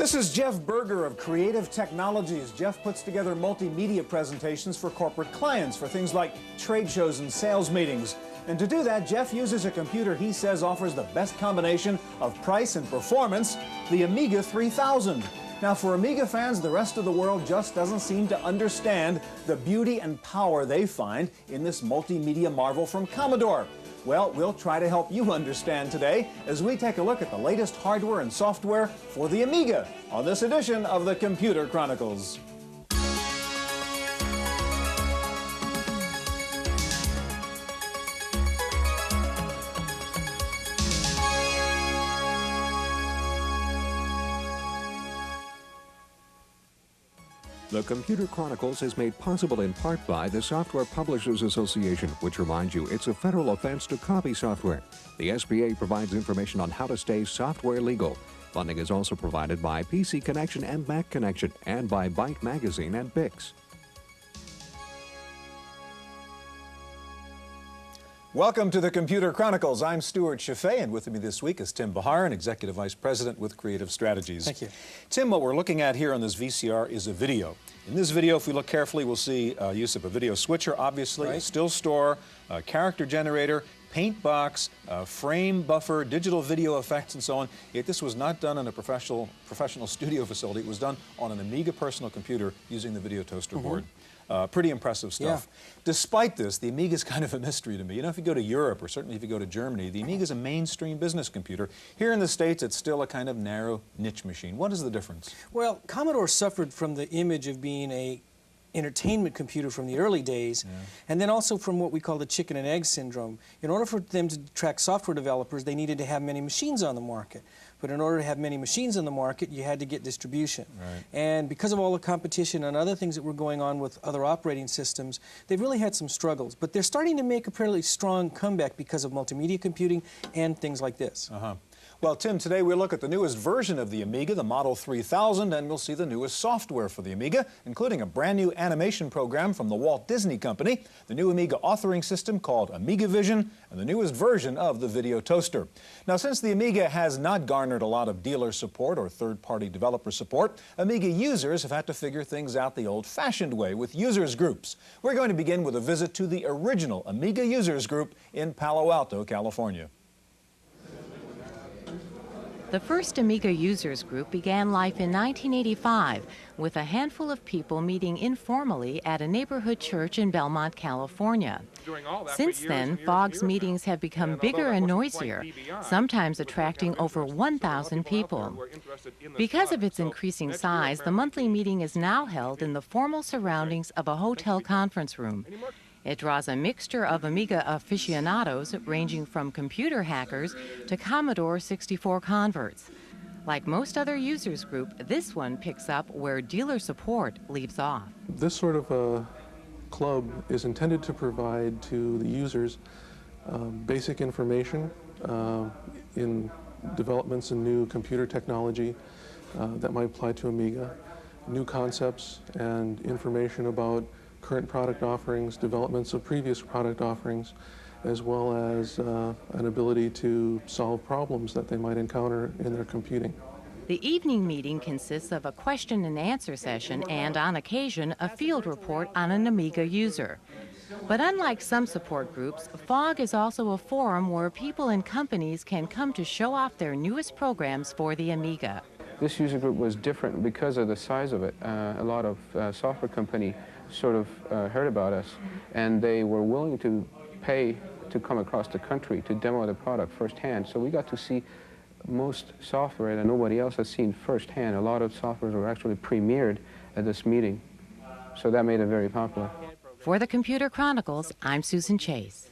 This is Jeff Berger of Creative Technologies. Jeff puts together multimedia presentations for corporate clients for things like trade shows and sales meetings. And to do that, Jeff uses a computer he says offers the best combination of price and performance, the amiga3000. Now, for Amiga fans, the rest of the world just doesn't seem to understand the beauty and power they find in this multimedia marvel from Commodore. Well, we'll try to help you understand today as we take a look at the latest hardware and software for the Amiga on this edition of the Computer Chronicles. The Computer Chronicles is made possible in part by the Software Publishers Association, which reminds you it's a federal offense to copy software. The SPA provides information on how to stay software legal. Funding is also provided by PC Connection and Mac Connection, and by Byte Magazine and Bix. Welcome to the Computer Chronicles. I'm Stuart Chaffee, and with me this week is Tim Baharan, Executive Vice President with Creative Strategies. Thank you. Tim, what we're looking at here on this VCR is a video. In this video, if we look carefully, we'll see use of a video switcher, obviously, a still store, a character generator, paint box, frame buffer, digital video effects, and so on. Yet this was not done in a professional studio facility. It was done on an Amiga personal computer using the video toaster board. Pretty impressive stuff. Yeah. Despite this, the Amiga is kind of a mystery to me. You know, if you go to Europe, or certainly if you go to Germany, the Amiga is a mainstream business computer. Here in the States, it's still a kind of narrow niche machine. What is the difference? Well, Commodore suffered from the image of being a entertainment computer from the early days, and then also from what we call the chicken and egg syndrome. In order for them to attract software developers, they needed to have many machines on the market. But in order to have many machines on the market, you had to get distribution. Right. And because of all the competition and other things that were going on with other operating systems, they've really had some struggles. But they're starting to make a fairly strong comeback because of multimedia computing and things like this. Well, Tim, today we'll look at the newest version of the Amiga, the Model 3000, and we'll see the newest software for the Amiga, including a brand new animation program from the Walt Disney Company, the new Amiga authoring system called AmigaVision, and the newest version of the video toaster. Now, since the Amiga has not garnered a lot of dealer support or third-party developer support, Amiga users have had to figure things out the old-fashioned way with users groups. We're going to begin with a visit to the original Amiga users group in Palo Alto, California. The first Amiga users group began life in 1985 with a handful of people meeting informally at a neighborhood church in Belmont, California. Since then, FOG's meetings have become bigger and noisier, sometimes attracting over 1,000 people. Because of its increasing size, the monthly meeting is now held in the formal surroundings of a hotel conference room. It draws a mixture of Amiga aficionados ranging from computer hackers to Commodore 64 converts. Like most other users group, this one picks up where dealer support leaves off. This sort of a club is intended to provide to the users basic information in developments in new computer technology that might apply to Amiga, new concepts and information about current product offerings, developments of previous product offerings, as well as an ability to solve problems that they might encounter in their computing. The evening meeting consists of a question and answer session and, on occasion, a field report on an Amiga user. But unlike some support groups, FOG is also a forum where people and companies can come to show off their newest programs for the Amiga. This user group was different because of the size of it. A lot of software companies sort of heard about us, and they were willing to pay to come across the country to demo the product firsthand. So we got to see most software that nobody else has seen firsthand. A lot of software were actually premiered at this meeting, so that made it very popular. For the Computer Chronicles, I'm Susan Chase.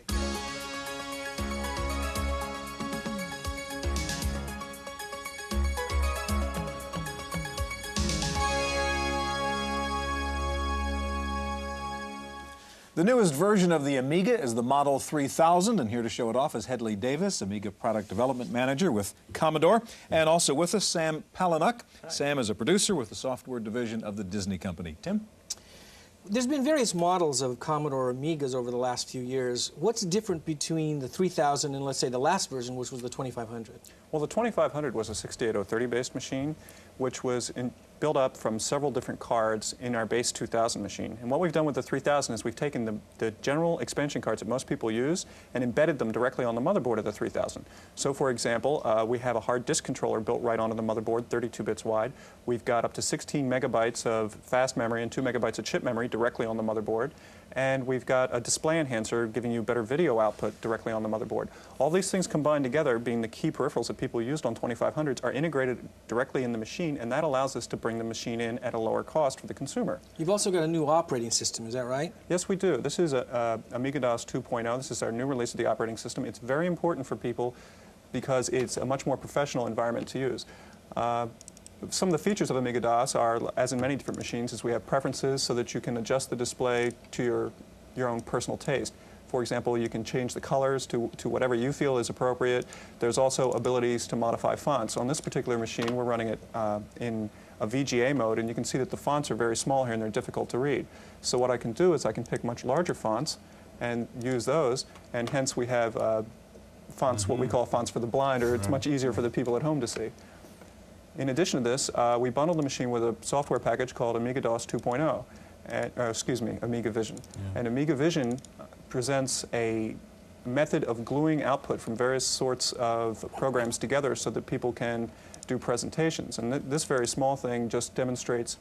The newest version of the Amiga is the Model 3000, and here to show it off is Hedley Davis, Amiga Product Development Manager with Commodore, and also with us, Sam Palinuk. Sam is a producer with the software division of the Disney Company. Tim? There's been various models of Commodore Amigas over the last few years. What's different between the 3000 and, let's say, the last version, which was the 2500? Well, the 2500 was a 68030 based machine, which was built up from several different cards in our base 2000 machine. And what we've done with the 3000 is we've taken the general expansion cards that most people use and embedded them directly on the motherboard of the 3000. So for example, we have a hard disk controller built right onto the motherboard, 32 bits wide. We've got up to 16 megabytes of fast memory and 2 megabytes of chip memory directly on the motherboard. And we've got a display enhancer giving you better video output directly on the motherboard. All these things combined together, being the key peripherals that people used on 2500s, are integrated directly in the machine, and that allows us to bring the machine in at a lower cost for the consumer. You've also got a new operating system, is that right? Yes, we do. This is amiga-DOS 2.0. This is our new release of the operating system. It's very important for people because it's a much more professional environment to use. Some of the features of amiga-DOS are, as in many different machines, is we have preferences so that you can adjust the display to your own personal taste. For example, you can change the colors to whatever you feel is appropriate. There's also abilities to modify fonts. On this particular machine, we're running it in a VGA mode, and you can see that the fonts are very small here and they're difficult to read. So what I can do is I can pick much larger fonts and use those, and hence we have fonts, what we call fonts for the blind, or it's much easier for the people at home to see. In addition to this, we bundled the machine with a software package called amiga-DOS 2.0, excuse me, Amiga Vision. Yeah. And Amiga Vision presents a method of gluing output from various sorts of programs together so that people can do presentations. And this very small thing just demonstrates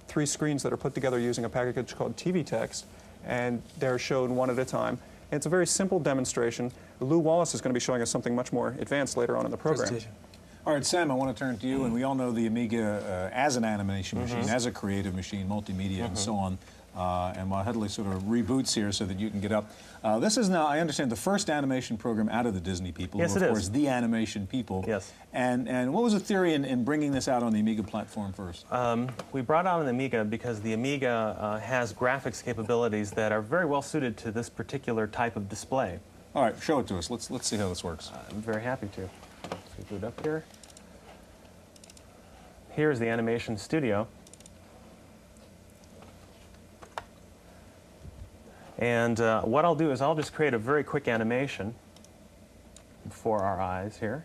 3 screens that are put together using a package called TV Text, and they're shown one at a time. And it's a very simple demonstration. Lou Wallace is going to be showing us something much more advanced later on in the program. All right, Sam, I want to turn to you, and we all know the Amiga as an animation machine, as a creative machine, multimedia, and so on. And while Headley sort of reboots here so that you can get up. This is now, I understand, the first animation program out of the Disney people. Yes, who, of course, the animation people. Yes. And what was the theory in bringing this out on the Amiga platform first? We brought out an Amiga because the Amiga has graphics capabilities that are very well suited to this particular type of display. All right, show it to us. Let's see how this works. I'm very happy to. Let's boot up here. Here's the animation studio. And what I'll do is I'll just create a very quick animation for our eyes here.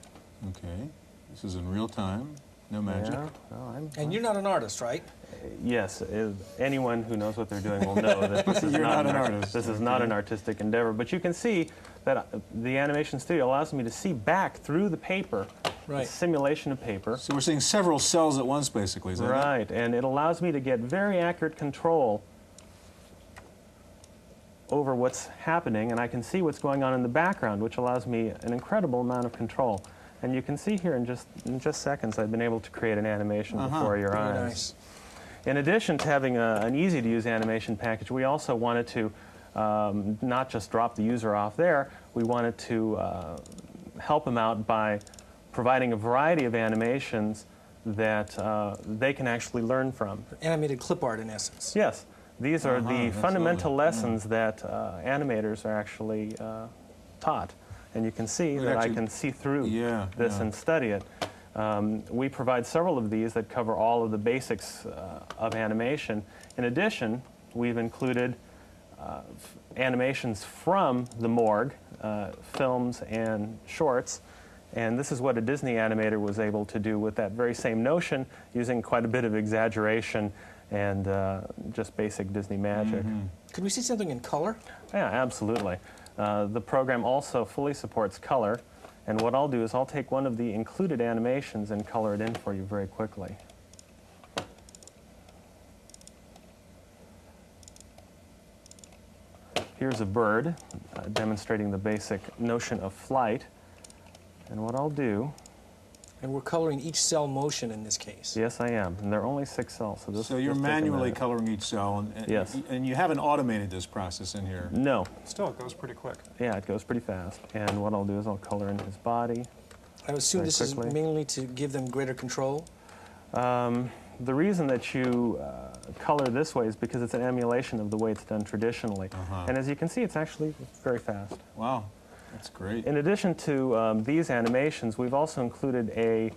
Okay. This is in real time. No magic. Yeah, well, and you're not an artist, right? Yes. Anyone who knows what they're doing will know that this is not an artist. This is not an artistic endeavor. But you can see that the animation studio allows me to see back through the paper, the simulation of paper. So we're seeing several cells at once, basically. Is that right? And it allows me to get very accurate control over what's happening, and I can see what's going on in the background, which allows me an incredible amount of control. And you can see here in just seconds I've been able to create an animation before your eyes. Nice. In addition to having an easy-to-use animation package, we also wanted to not just drop the user off there, we wanted to help them out by providing a variety of animations that they can actually learn from. Animated clip art, in essence. Yes. These are the fundamental lessons that animators are actually taught. And you can see that I can see through this and study it. We provide several of these that cover all of the basics of animation. In addition, we've included animations from the morgue, films and shorts. And this is what a Disney animator was able to do with that very same notion, using quite a bit of exaggeration and just basic Disney magic. Could we see something in color? Yeah, absolutely. The program also fully supports color, and what I'll do is I'll take one of the included animations and color it in for you very quickly. Here's a bird demonstrating the basic notion of flight, and what I'll do... And we're coloring each cell motion in this case. Yes, I am. And there are only 6 cells. So you're manually coloring each cell, and yes. And you haven't automated this process in here? No. Still, it goes pretty quick. Yeah, it goes pretty fast. And what I'll do is I'll color in his body. I assume this is mainly to give them greater control? The reason that you color this way is because it's an emulation of the way it's done traditionally. And as you can see, it's actually very fast. Wow. That's great. In addition to these animations, we've also included a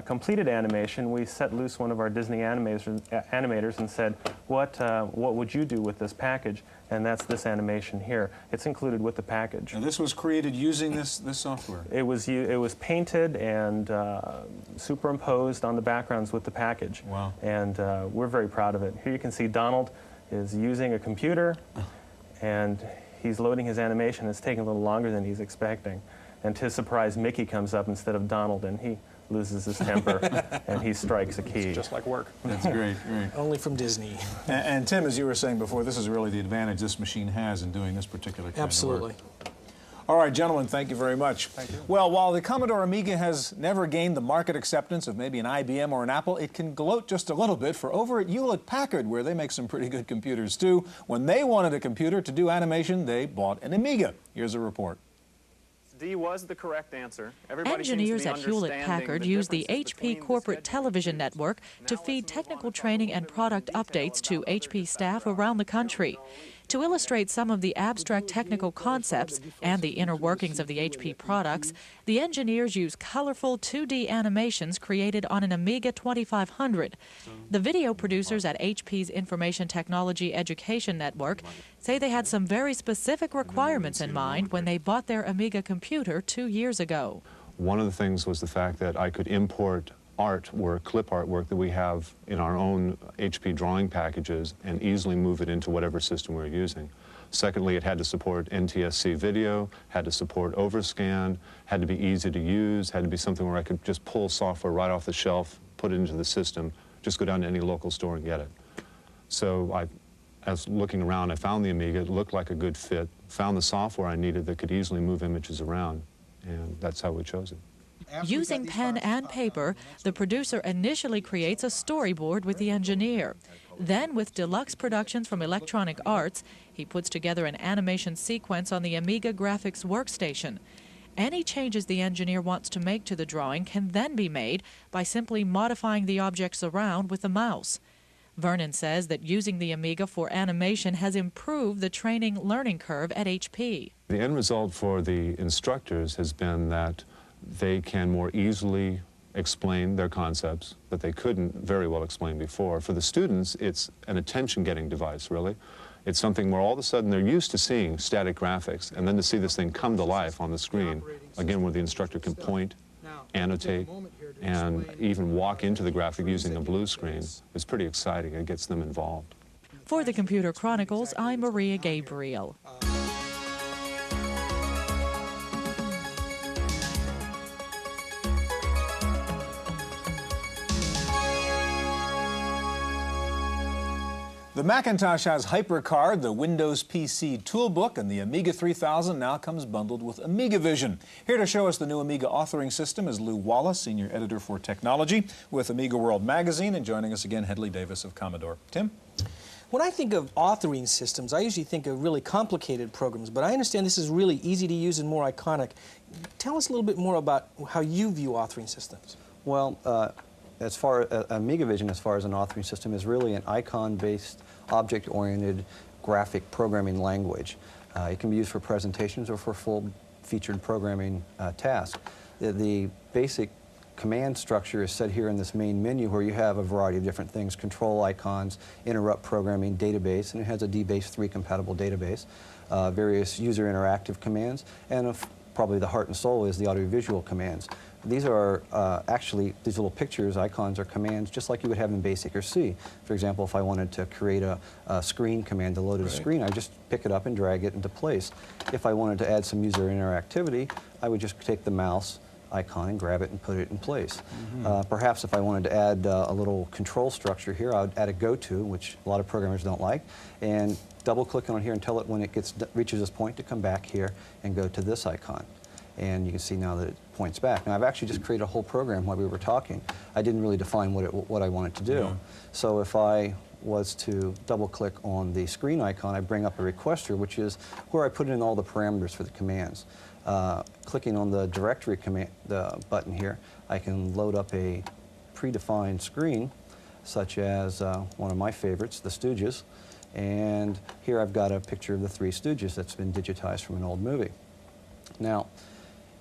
completed animation, we set loose one of our Disney animators and said, what would you do with this package? And that's this animation here. It's included with the package. And this was created using this software? It was painted and superimposed on the backgrounds with the package. Wow. And we're very proud of it. Here you can see Donald is using a computer, and he's loading his animation. It's taking a little longer than he's expecting. And to his surprise, Mickey comes up instead of Donald, and he loses his temper, and he strikes a key. It's just like work. That's great, great. Only from Disney. And Tim, as you were saying before, this is really the advantage this machine has in doing this particular kind Absolutely. of work. All right, gentlemen, thank you very much. Thank you. Well, while the Commodore Amiga has never gained the market acceptance of maybe an IBM or an Apple, it can gloat just a little bit for over at Hewlett-Packard, where they make some pretty good computers too. When they wanted a computer to do animation, they bought an Amiga. Here's a report. D was the correct answer. Everybody Engineers at Hewlett-Packard use the HP corporate television network to feed technical training and product updates to HP staff around the country. To illustrate some of the abstract technical concepts and the inner workings of the HP products, the engineers use colorful 2D animations created on an Amiga 2500. The video producers at HP's Information Technology Education Network say they had some very specific requirements in mind when they bought their Amiga computer 2 years ago. One of the things was the fact that I could import artwork, clip artwork that we have in our own HP drawing packages and easily move it into whatever system we're using. Secondly, it had to support NTSC video, had to support overscan, had to be easy to use, had to be something where I could just pull software right off the shelf, put it into the system, just go down to any local store and get it. So as looking around, I found the Amiga, it looked like a good fit, found the software I needed that could easily move images around, and that's how we chose it. Using pen and paper, the producer initially creates a storyboard with the engineer. Then, with deluxe productions from Electronic Arts, he puts together an animation sequence on the Amiga graphics workstation. Any changes the engineer wants to make to the drawing can then be made by simply modifying the objects around with the mouse. Vernon says that using the Amiga for animation has improved the training learning curve at HP. The end result for the instructors has been that they can more easily explain their concepts that they couldn't very well explain before. For the students, it's an attention-getting device, really. It's something where all of a sudden they're used to seeing static graphics, and then to see this thing come to life on the screen, again, where the instructor can point, annotate, and even walk into the graphic using a blue screen, is pretty exciting. It gets them involved. For the Computer Chronicles, I'm Maria Gabriel. The Macintosh has HyperCard, the Windows PC toolbook, and the amiga3000 now comes bundled with AmigaVision. Here to show us the new Amiga authoring system is Lou Wallace, Senior Editor for Technology with Amiga World Magazine, and joining us again, Hedley Davis of Commodore. Tim? When I think of authoring systems, I usually think of really complicated programs, but I understand this is really easy to use and more iconic. Tell us a little bit more about how you view authoring systems. Well, as far as AmigaVision, as far as an authoring system, is really an icon-based, object-oriented graphic programming language. It can be used for presentations or for full-featured programming tasks. The basic command structure is set here in this main menu where you have a variety of different things: control icons, interrupt programming, database, and it has a DBase 3 compatible database, various user interactive commands, and probably the heart and soul is the audiovisual commands. These are actually, these little pictures, icons, are commands just like you would have in BASIC or C. For example, if I wanted to create a screen command to load a screen, I just pick it up and drag it into place. If I wanted to add some user interactivity, I would just take the mouse icon and grab it and put it in place. Perhaps if I wanted to add a little control structure here, I would add a go-to, which a lot of programmers don't like, and double-click on here and tell it when it reaches this point to come back here and go to this icon. And you can see now that it points back. Now, I've actually just created a whole program while we were talking. I didn't really define what I wanted to do. Yeah. So if I was to double-click on the screen icon, I bring up a requester, which is where I put in all the parameters for the commands. Clicking on the directory command button here, I can load up a predefined screen, such as one of my favorites, the Stooges. And here I've got a picture of the Three Stooges that's been digitized from an old movie. Now,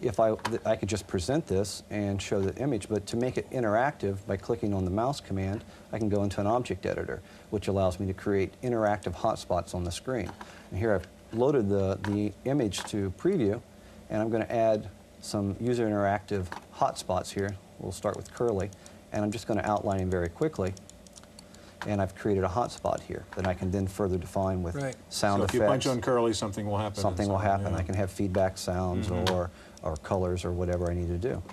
I could just present this and show the image, but to make it interactive by clicking on the mouse command, I can go into an object editor, which allows me to create interactive hotspots on the screen. And here I've loaded the image to preview, and I'm going to add some user interactive hotspots here. We'll start with Curly, and I'm just going to outline him very quickly. And I've created a hotspot here that I can then further define with sound effects. So if you punch on Curly, something will happen. Something will happen. Yeah. I can have feedback sounds or colors or whatever I need to do.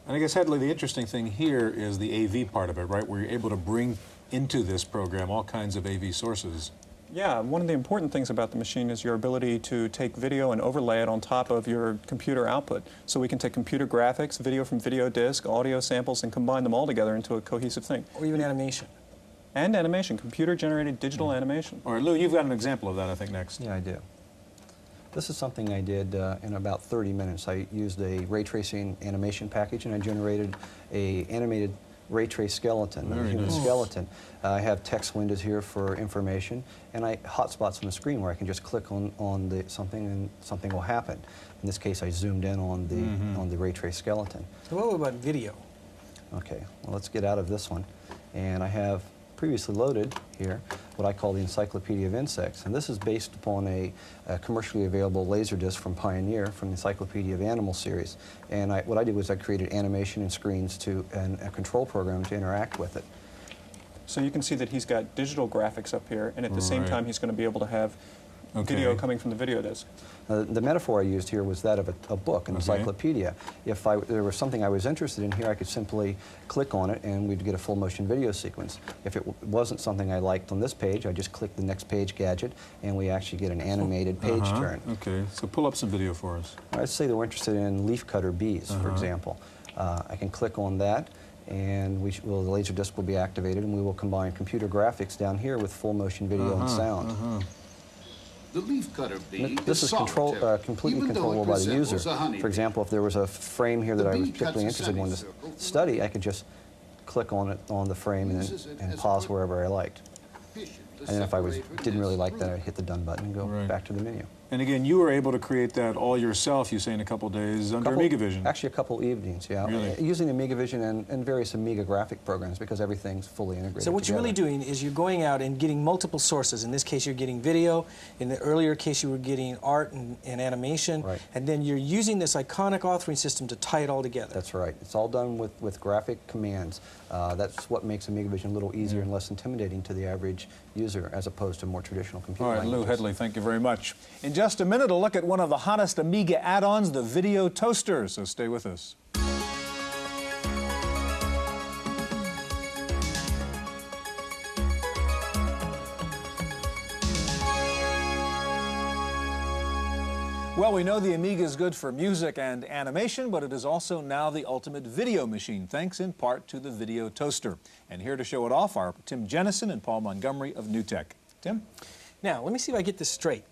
And I guess, Hedley, the interesting thing here is the AV part of it, right? Where you're able to bring into this program all kinds of AV sources. Yeah, one of the important things about the machine is your ability to take video and overlay it on top of your computer output. So we can take computer graphics, video from video disk, audio samples, and combine them all together into a cohesive thing. Or even animation. And animation, computer-generated digital animation. All right, Lou, you've got an example of that, I think, next. Yeah, I do. This is something I did in about 30 minutes. I used a ray tracing animation package, and I generated an animated ray trace skeleton, a human skeleton. I have text windows here for information, and hotspots on the screen where I can just click on something and something will happen. In this case, I zoomed in on the ray trace skeleton. So what about video? Okay, well, let's get out of this one. And I have previously loaded here what I call the Encyclopedia of Insects, and this is based upon a commercially available Laserdisc from Pioneer from the Encyclopedia of Animals series. And what I did was I created animation and screens and a control program to interact with it. So you can see that he's got digital graphics up here, and at the same time he's going to be able to have video coming from the video disc. The metaphor I used here was that of a book, an encyclopedia. If there was something I was interested in here, I could simply click on it and we'd get a full motion video sequence. If it wasn't something I liked on this page, I just click the next page gadget and we actually get an animated page turn. Okay, so pull up some video for us. Let's say that we're interested in leafcutter bees, for example. I can click on that, and the laser disc will be activated, and we will combine computer graphics down here with full motion video and sound. The leafcutter bee this is completely controllable by the user. For example, if there was a frame here that I was particularly interested in wanting to study, I could just click on it on the frame and pause wherever I liked. And then if I didn't really like that, I'd hit the done button and go back to the menu. And again, you were able to create that all yourself, you say, in a couple days under AmigaVision. Actually, a couple evenings, yeah. Really? Using AmigaVision and various Amiga graphic programs because everything's fully integrated So what together. you're really doing is you're going out and getting multiple sources. In this case, you're getting video. In the earlier case, you were getting art and animation. Right. And then you're using this iconic authoring system to tie it all together. That's right. It's all done with graphic commands. That's what makes AmigaVision a little easier and less intimidating to the average user as opposed to more traditional computer All right, languages. Lou Hedley, thank you very much. In just a minute, a look at one of the hottest Amiga add-ons, the video toaster, so stay with us. Well, we know the Amiga is good for music and animation, but it is also now the ultimate video machine, thanks in part to the video toaster. And here to show it off are Tim Jennison and Paul Montgomery of NewTek. Tim? Now, let me see if I get this straight.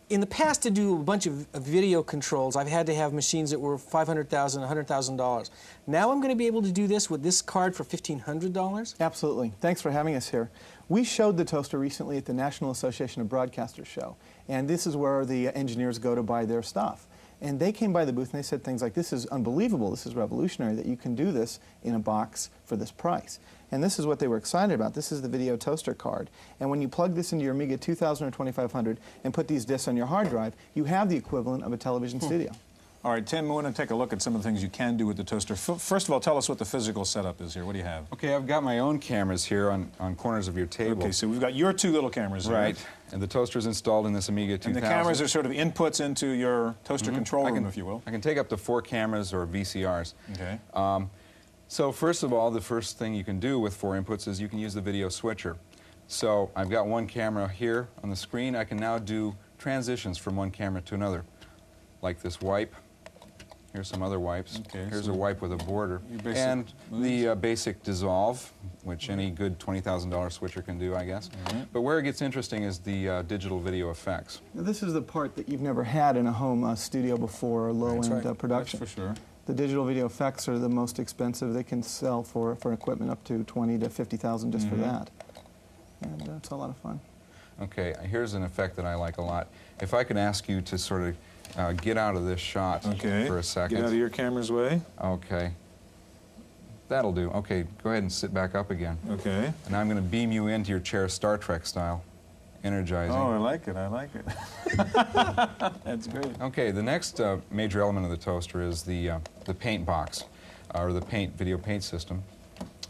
In the past, to do a bunch of video controls, I've had to have machines that were $500,000, $100,000. Now I'm going to be able to do this with this card for $1,500? Absolutely. Thanks for having us here. We showed the toaster recently at the National Association of Broadcasters show, and this is where the engineers go to buy their stuff. And they came by the booth and they said things like, this is unbelievable, this is revolutionary that you can do this in a box for this price. And this is what they were excited about. This is the video toaster card. And when you plug this into your Amiga 2000 or 2500 and put these discs on your hard drive, you have the equivalent of a television studio. All right, Tim, we want to take a look at some of the things you can do with the toaster. First of all, tell us what the physical setup is here. What do you have? Okay, I've got my own cameras here on corners of your table. Okay, so we've got your two little cameras here. Right, and the toaster's installed in this Amiga 2000. And the cameras are sort of inputs into your toaster control room, if you will. I can take up to 4 cameras or VCRs. Okay. So first of all, the first thing you can do with 4 inputs is you can use the video switcher. So I've got one camera here on the screen. I can now do transitions from one camera to another, like this wipe. Here's some other wipes. Okay, here's so a wipe with a border. And the basic dissolve, which any good $20,000 switcher can do, I guess. But where it gets interesting is the digital video effects. Now, this is the part that you've never had in a home studio before, or low-end production. That's for sure. The digital video effects are the most expensive. They can sell for equipment up to $20,000 to $50,000 just for that. And it's a lot of fun. Okay, here's an effect that I like a lot. If I could ask you to sort of get out of this shot for a second. Get out of your camera's way. Okay. That'll do. Okay, go ahead and sit back up again. Okay. And I'm going to beam you into your chair Star Trek style. Energizing. Oh, I like it. I like it. That's great. Okay, the next major element of the toaster is the paint box, or the video paint system.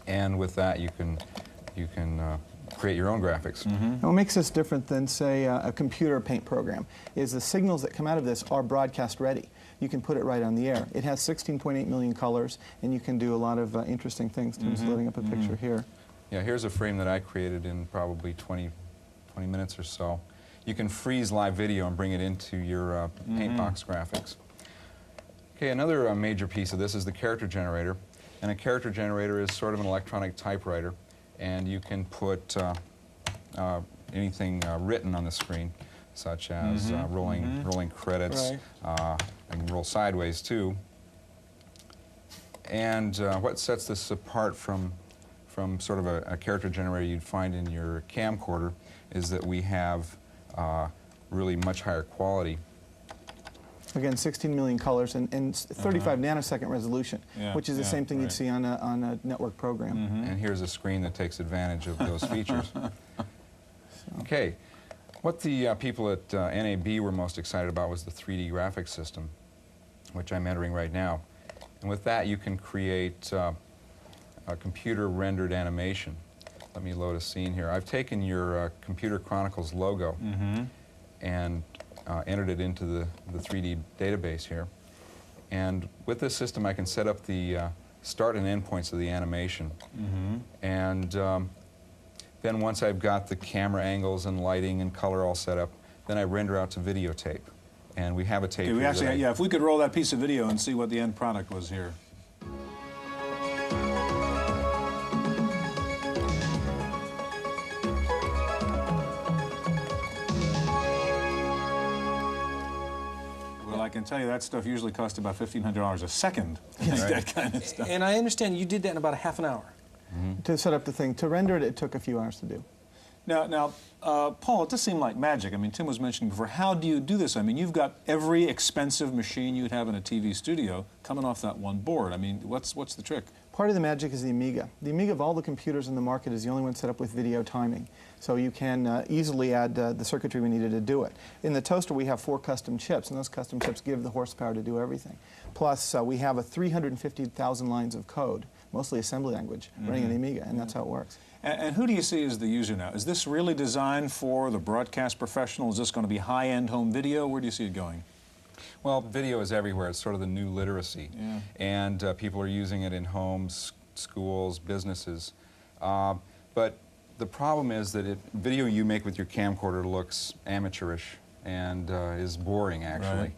And with that, you can create your own graphics. And what makes this different than, say, a computer paint program is the signals that come out of this are broadcast ready. You can put it right on the air. It has 16.8 million colors, and you can do a lot of interesting things. Tim's loading up a picture here. Yeah, here's a frame that I created in probably 20 minutes or so. You can freeze live video and bring it into your paint box graphics. Okay, another major piece of this is the character generator. And a character generator is sort of an electronic typewriter, and you can put anything written on the screen, such as rolling credits. Right. I can roll sideways too. And what sets this apart from sort of a character generator you'd find in your camcorder is that we have really much higher quality. Again, 16 million colors and 35 nanosecond resolution, which is the same thing you'd see on a network program. And here's a screen that takes advantage of those features. Okay, what the people at NAB were most excited about was the 3D graphics system, which I'm entering right now. And with that, you can create a computer-rendered animation. Let me load a scene here. I've taken your Computer Chronicles logo and entered it into the 3D database here. And with this system, I can set up the start and end points of the animation. And then once I've got the camera angles and lighting and color all set up, then I render out to videotape. And we have a tape here. Yeah, if we could roll that piece of video and see what the end product was here. I can tell you that stuff usually costs about $1,500 a second. That kind of stuff. And I understand you did that in about a half an hour. To set up the thing. To render it, it took a few hours to do. Now, Paul, it does seem like magic. I mean, Tim was mentioning before, how do you do this? I mean, you've got every expensive machine you'd have in a TV studio coming off that one board. I mean, what's the trick? Part of the magic is the Amiga. The Amiga of all the computers in the market is the only one set up with video timing. So you can easily add the circuitry we needed to do it. In the toaster, we have 4 custom chips, and those custom chips give the horsepower to do everything. Plus, we have 350,000 lines of code, mostly assembly language, running in the Amiga, and that's how it works. And who do you see as the user now? Is this really designed for the broadcast professional? Is this going to be high-end home video? Where do you see it going? Well, video is everywhere. It's sort of the new literacy. And people are using it in homes, schools, businesses. But the problem is that video you make with your camcorder looks amateurish and is boring, actually.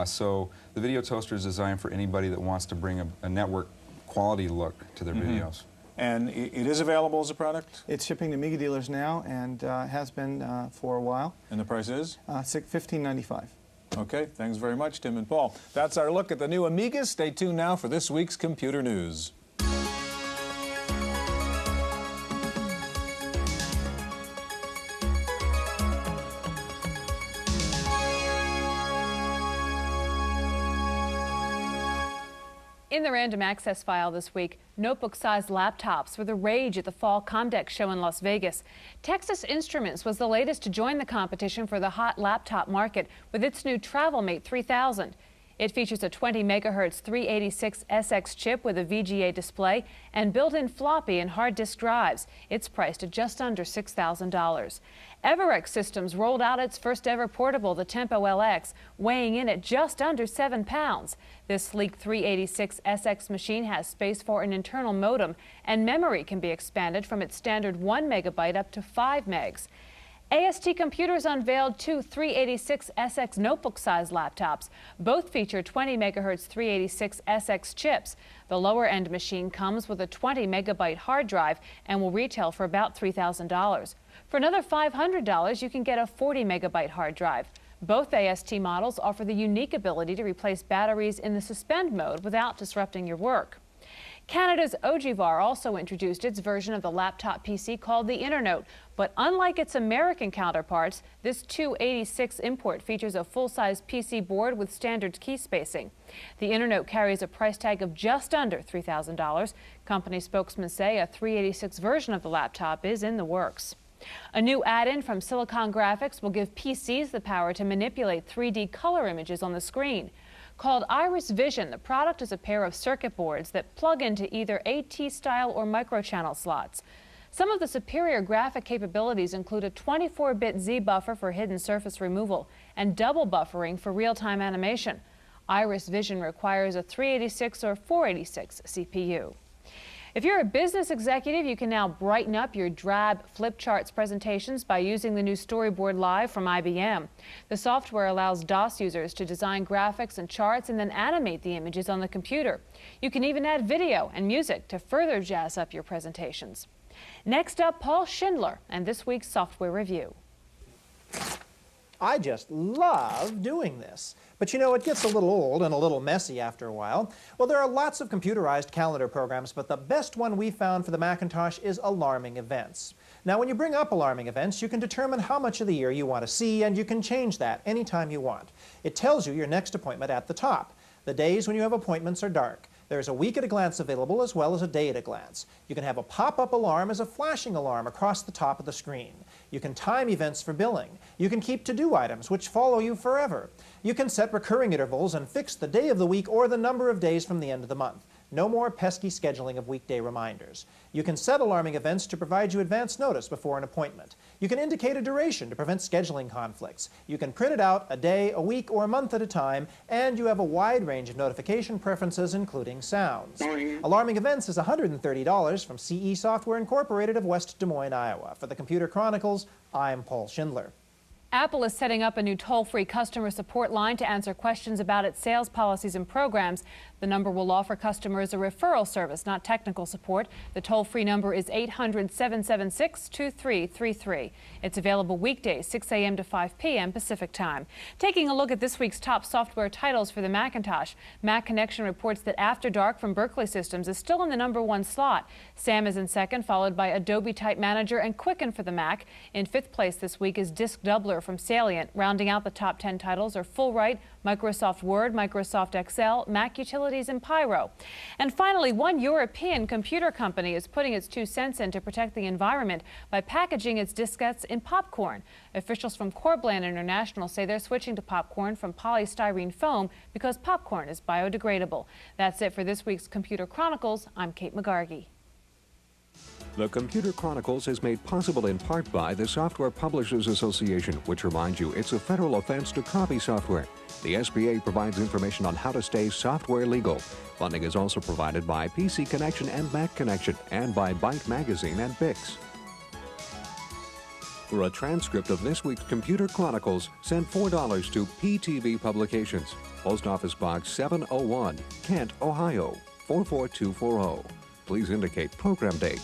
So the video toaster is designed for anybody that wants to bring a network quality look to their videos. And it is available as a product? It's shipping to Amiga dealers now and has been for a while. And the price is? $15.95. Okay, thanks very much, Tim and Paul. That's our look at the new Amigas. Stay tuned now for this week's Computer News. In the random access file this week, notebook-sized laptops were the rage at the Fall Comdex show in Las Vegas. Texas Instruments was the latest to join the competition for the hot laptop market with its new TravelMate 3000. It features a 20 megahertz 386 SX chip with a VGA display and built-in floppy and hard disk drives. It's priced at just under $6,000. Everex Systems rolled out its first ever portable, the Tempo LX, weighing in at just under 7 pounds. This sleek 386 SX machine has space for an internal modem, and memory can be expanded from its standard 1 megabyte up to 5 megs. AST Computers unveiled 2 386 SX notebook-sized laptops. Both feature 20 megahertz 386 SX chips. The lower-end machine comes with a 20 megabyte hard drive and will retail for about $3,000. For another $500, you can get a 40 megabyte hard drive. Both AST models offer the unique ability to replace batteries in the suspend mode without disrupting your work. Canada's Ogivar also introduced its version of the laptop PC called the Internote. But unlike its American counterparts, this 286 import features a full-size PC board with standard key spacing. The Internote carries a price tag of just under $3,000. Company spokesmen say a 386 version of the laptop is in the works. A new add-in from Silicon Graphics will give PCs the power to manipulate 3D color images on the screen. Called Iris Vision, the product is a pair of circuit boards that plug into either AT-style or microchannel slots. Some of the superior graphic capabilities include a 24-bit Z buffer for hidden surface removal and double buffering for real-time animation. Iris Vision requires a 386 or 486 CPU. If you're a business executive, you can now brighten up your drab flip charts presentations by using the new Storyboard Live from IBM. The software allows DOS users to design graphics and charts and then animate the images on the computer. You can even add video and music to further jazz up your presentations. Next up, Paul Schindler and this week's software review. I just love doing this. But you know, it gets a little old and a little messy after a while. Well, there are lots of computerized calendar programs, but the best one we found for the Macintosh is Alarming Events. Now, when you bring up Alarming Events, you can determine how much of the year you want to see, and you can change that anytime you want. It tells you your next appointment at the top. The days when you have appointments are dark. There's a week at a glance available as well as a day at a glance. You can have a pop-up alarm as a flashing alarm across the top of the screen. You can time events for billing. You can keep to-do items which follow you forever. You can set recurring intervals and fix the day of the week or the number of days from the end of the month. No more pesky scheduling of weekday reminders. You can set alarming events to provide you advance notice before an appointment. You can indicate a duration to prevent scheduling conflicts. You can print it out a day, a week, or a month at a time, and you have a wide range of notification preferences, including sounds. Alarming Events is $130 from CE Software Incorporated of West Des Moines, Iowa. For the Computer Chronicles, I'm Paul Schindler. Apple is setting up a new toll-free customer support line to answer questions about its sales policies and programs. The number will offer customers a referral service, not technical support. The toll-free number is 800-776-2333. It's available weekdays, 6 a.m. to 5 p.m. Pacific Time. Taking a look at this week's top software titles for the Macintosh, Mac Connection reports that After Dark from Berkeley Systems is still in the #1 slot. SAM is in second, followed by Adobe Type Manager and Quicken for the Mac. In fifth place this week is Disk Doubler from Salient. Rounding out the top 10 titles are Fullwrite, Microsoft Word, Microsoft Excel, Mac Utilities, and Pyro. And finally, one European computer company is putting its 2 cents in to protect the environment by packaging its diskettes in popcorn. Officials from Corbland International say they're switching to popcorn from polystyrene foam because popcorn is biodegradable. That's it for this week's Computer Chronicles. I'm Kate McGargy. The Computer Chronicles is made possible in part by the Software Publishers Association, which reminds you it's a federal offense to copy software. The SBA provides information on how to stay software legal. Funding is also provided by PC Connection and Mac Connection, and by Byte Magazine and Bix. For a transcript of this week's Computer Chronicles, send $4 to PTV Publications, Post Office Box 701, Kent, Ohio 44240. Please indicate program date.